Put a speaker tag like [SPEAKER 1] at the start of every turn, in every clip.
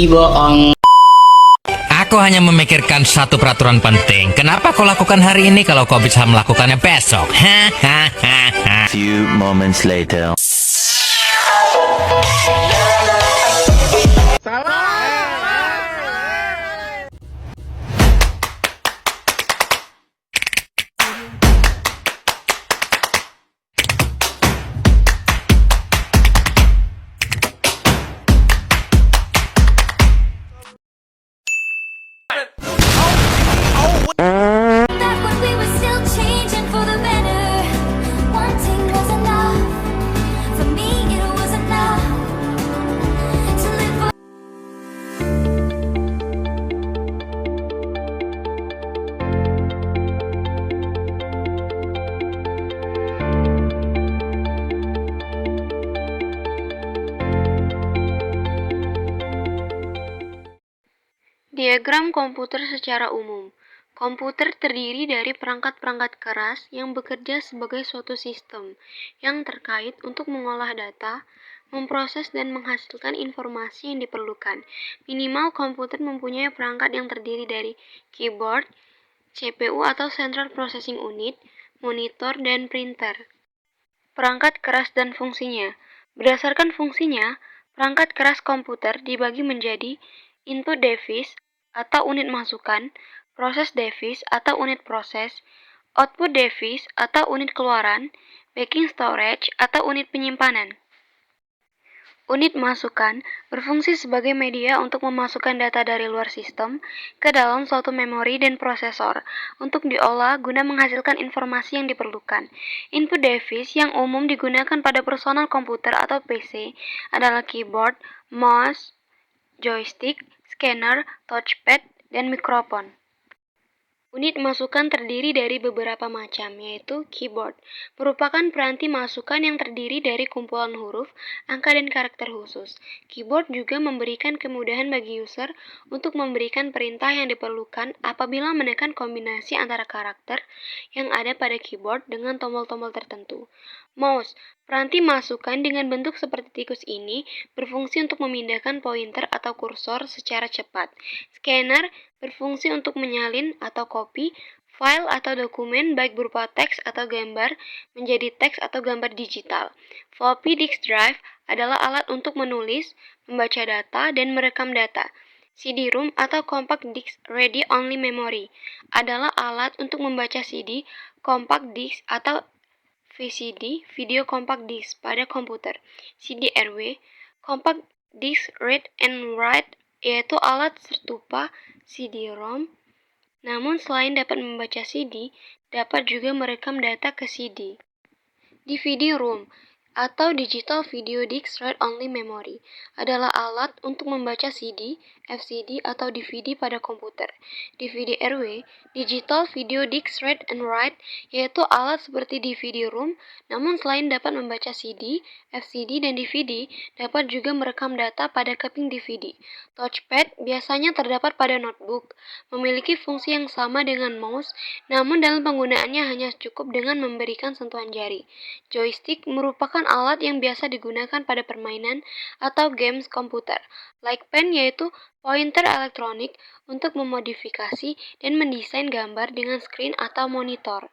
[SPEAKER 1] bohong.
[SPEAKER 2] Aku hanya memikirkan satu peraturan penting. Kenapa kau lakukan hari ini kalau kau bisa melakukannya besok? Hahaha.
[SPEAKER 3] Few moments later.
[SPEAKER 4] Back when we were still changing for the better, wanting was enough. For me, it was enough to live for.
[SPEAKER 5] Diagram komputer secara umum. Komputer terdiri dari perangkat-perangkat keras yang bekerja sebagai suatu sistem yang terkait untuk mengolah data, memproses dan menghasilkan informasi yang diperlukan. Minimal komputer mempunyai perangkat yang terdiri dari keyboard, CPU atau Central Processing Unit, monitor, dan printer. Perangkat keras dan fungsinya. Berdasarkan fungsinya, perangkat keras komputer dibagi menjadi input device atau unit masukan, proses device atau unit proses, output device atau unit keluaran, backing storage atau unit penyimpanan. Unit masukan berfungsi sebagai media untuk memasukkan data dari luar sistem ke dalam suatu memori dan prosesor untuk diolah guna menghasilkan informasi yang diperlukan. Input device yang umum digunakan pada personal komputer atau PC adalah keyboard, mouse, joystick, scanner, touchpad, dan mikrofon. Unit masukan terdiri dari beberapa macam, yaitu keyboard, merupakan peranti masukan yang terdiri dari kumpulan huruf, angka, dan karakter khusus. Keyboard juga memberikan kemudahan bagi user untuk memberikan perintah yang diperlukan apabila menekan kombinasi antara karakter yang ada pada keyboard dengan tombol-tombol tertentu. Mouse, peranti masukan dengan bentuk seperti tikus ini berfungsi untuk memindahkan pointer atau kursor secara cepat. Scanner berfungsi untuk menyalin atau copy file atau dokumen baik berupa teks atau gambar menjadi teks atau gambar digital. Floppy disk drive adalah alat untuk menulis, membaca data, dan merekam data. CD-ROM atau Compact Disc Read Only Memory adalah alat untuk membaca CD, compact disc atau VCD, video compact disc pada komputer. CD-RW, Compact Disc Read and Write, yaitu alat serupa CD-ROM, namun selain dapat membaca CD, dapat juga merekam data ke CD. DVD-ROM atau Digital Video Disc Read Only Memory adalah alat untuk membaca CD, FCD, atau DVD pada komputer. DVD-RW, Digital Video Disc Read and Write, yaitu alat seperti DVD-ROM, namun selain dapat membaca CD, FCD, dan DVD, dapat juga merekam data pada keping DVD. Touchpad biasanya terdapat pada notebook, memiliki fungsi yang sama dengan mouse, namun dalam penggunaannya hanya cukup dengan memberikan sentuhan jari. Joystick merupakan alat yang biasa digunakan pada permainan atau games komputer. Like pen yaitu pointer elektronik untuk memodifikasi dan mendesain gambar dengan screen atau monitor.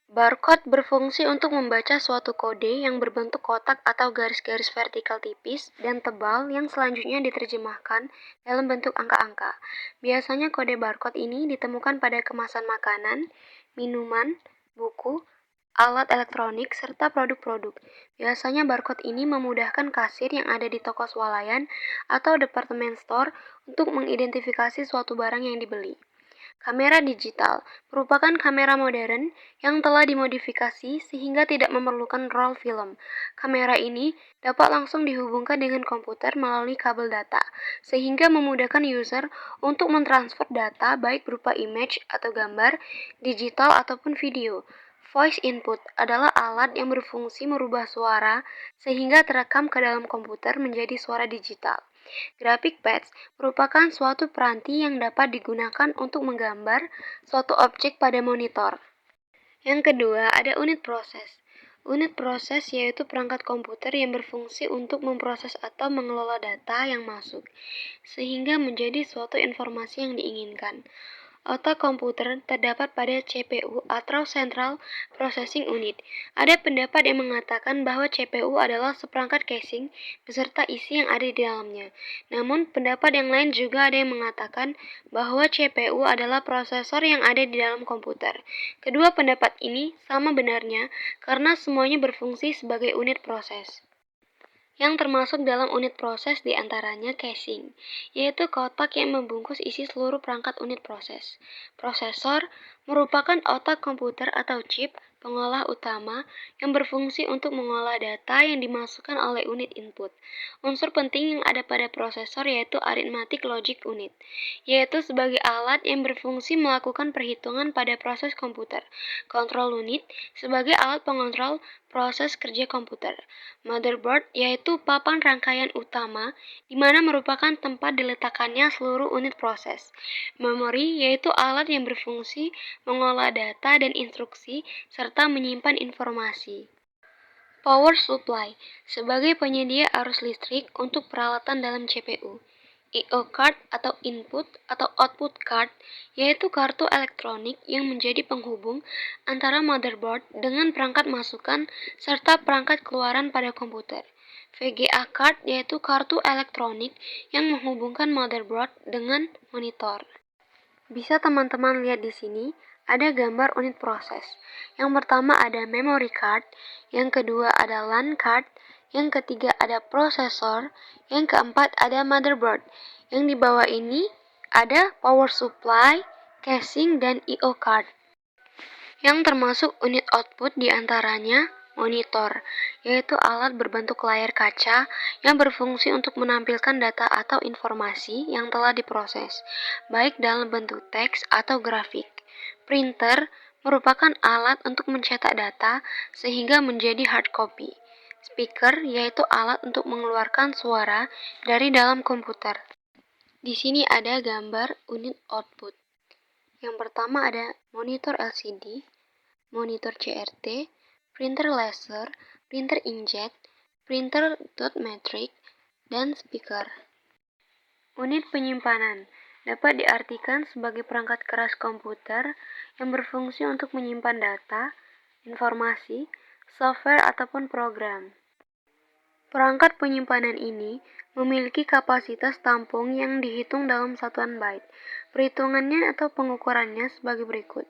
[SPEAKER 5] Barcode berfungsi untuk membaca suatu kode yang berbentuk kotak atau garis-garis vertikal tipis dan tebal yang selanjutnya diterjemahkan dalam bentuk angka-angka. Biasanya kode barcode ini ditemukan pada kemasan makanan, minuman, buku, alat elektronik, serta produk-produk. Biasanya barcode ini memudahkan kasir yang ada di toko swalayan atau department store untuk mengidentifikasi suatu barang yang dibeli. Kamera digital merupakan kamera modern yang telah dimodifikasi sehingga tidak memerlukan roll film. Kamera ini dapat langsung dihubungkan dengan komputer melalui kabel data, sehingga memudahkan user untuk mentransfer data baik berupa image atau gambar, digital ataupun video. Voice input adalah alat yang berfungsi merubah suara sehingga terekam ke dalam komputer menjadi suara digital. Graphic pads merupakan suatu peranti yang dapat digunakan untuk menggambar suatu objek pada monitor. Yang kedua, ada unit proses. Unit proses yaitu perangkat komputer yang berfungsi untuk memproses atau mengelola data yang masuk, sehingga menjadi suatu informasi yang diinginkan. Otak komputer terdapat pada CPU atau Central Processing Unit. Ada pendapat yang mengatakan bahwa CPU adalah seperangkat casing beserta isi yang ada di dalamnya. Namun, pendapat yang lain juga ada yang mengatakan bahwa CPU adalah prosesor yang ada di dalam komputer. Kedua pendapat ini sama benarnya karena semuanya berfungsi sebagai unit proses. Yang termasuk dalam unit proses diantaranya casing, yaitu kotak yang membungkus isi seluruh perangkat unit proses. Prosesor merupakan otak komputer atau chip pengolah utama yang berfungsi untuk mengolah data yang dimasukkan oleh unit input. Unsur penting yang ada pada prosesor yaitu arithmetic logic unit, yaitu sebagai alat yang berfungsi melakukan perhitungan pada proses komputer. Control unit sebagai alat pengontrol proses kerja komputer. Motherboard yaitu papan rangkaian utama di mana merupakan tempat diletakkannya seluruh unit proses. Memori yaitu alat yang berfungsi mengolah data dan instruksi serta menyimpan informasi. Power supply sebagai penyedia arus listrik untuk peralatan dalam CPU. I/O card atau input atau output card yaitu kartu elektronik yang menjadi penghubung antara motherboard dengan perangkat masukan serta perangkat keluaran pada komputer. VGA card yaitu kartu elektronik yang menghubungkan motherboard dengan monitor. Bisa teman-teman lihat di sini, ada gambar unit proses. Yang pertama ada memory card, yang kedua ada LAN card, yang ketiga ada prosesor, yang keempat ada motherboard. Yang di bawah ini ada power supply, casing, dan I/O card. Yang termasuk unit output diantaranya monitor, yaitu alat berbentuk layar kaca yang berfungsi untuk menampilkan data atau informasi yang telah diproses, baik dalam bentuk teks atau grafik. Printer merupakan alat untuk mencetak data sehingga menjadi hard copy. Speaker yaitu alat untuk mengeluarkan suara dari dalam komputer. Di sini ada gambar unit output. Yang pertama ada monitor LCD, monitor CRT, printer laser, printer inkjet, printer dot matrix, dan speaker. Unit penyimpanan dapat diartikan sebagai perangkat keras komputer yang berfungsi untuk menyimpan data, informasi, software, ataupun program. Perangkat penyimpanan ini memiliki kapasitas tampung yang dihitung dalam satuan byte. Perhitungannya atau pengukurannya sebagai berikut.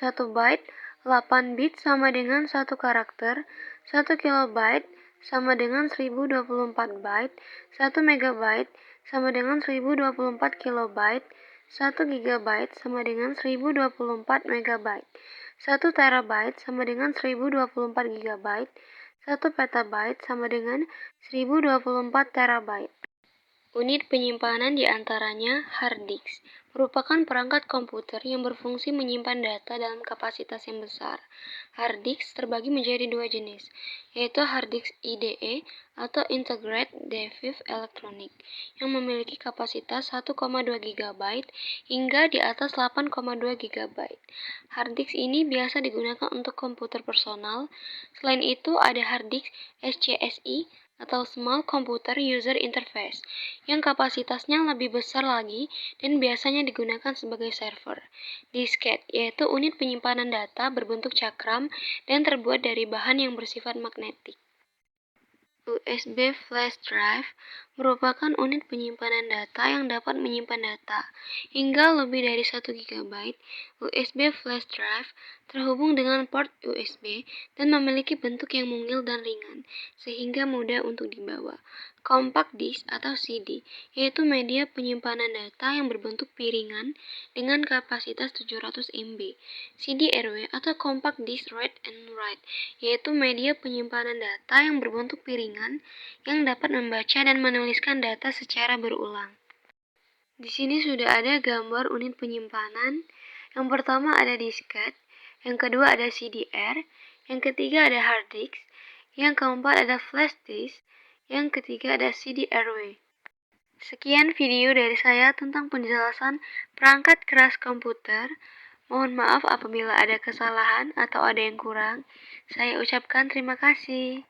[SPEAKER 5] 1 byte 8 bit sama dengan 1 karakter, 1 kilobyte sama dengan 1024 byte, 1 megabyte sama dengan 1024 kilobyte, 1 gigabyte sama dengan 1024 megabyte, 1 terabyte sama dengan 1024 gigabyte, 1 petabyte sama dengan 1024 terabyte. Unit penyimpanan diantaranya hard disk, merupakan perangkat komputer yang berfungsi menyimpan data dalam kapasitas yang besar. Hard disk terbagi menjadi dua jenis, yaitu hard disk IDE atau Integrated Device Electronic, yang memiliki kapasitas 1,2 GB hingga di atas 8,2 GB. Hard disk ini biasa digunakan untuk komputer personal. Selain itu, ada hard disk SCSI atau Small Computer User Interface, yang kapasitasnya lebih besar lagi dan biasanya digunakan sebagai server. Disket, yaitu unit penyimpanan data berbentuk cakram dan terbuat dari bahan yang bersifat magnetik. USB flash drive merupakan unit penyimpanan data yang dapat menyimpan data hingga lebih dari 1 GB. USB flash drive terhubung dengan port USB dan memiliki bentuk yang mungil dan ringan, sehingga mudah untuk dibawa. Compact disk atau CD, yaitu media penyimpanan data yang berbentuk piringan dengan kapasitas 700 MB. CD-RW atau Compact Disk Read and Write, yaitu media penyimpanan data yang berbentuk piringan yang dapat membaca dan menuliskan data secara berulang. Di sini sudah ada gambar unit penyimpanan. Yang pertama ada disket, yang kedua ada CDR, yang ketiga ada hard disk, yang keempat ada flash disk, yang ketiga ada CD-RW. Sekian video dari saya tentang penjelasan perangkat keras komputer. Mohon maaf apabila ada kesalahan atau ada yang kurang. Saya ucapkan terima kasih.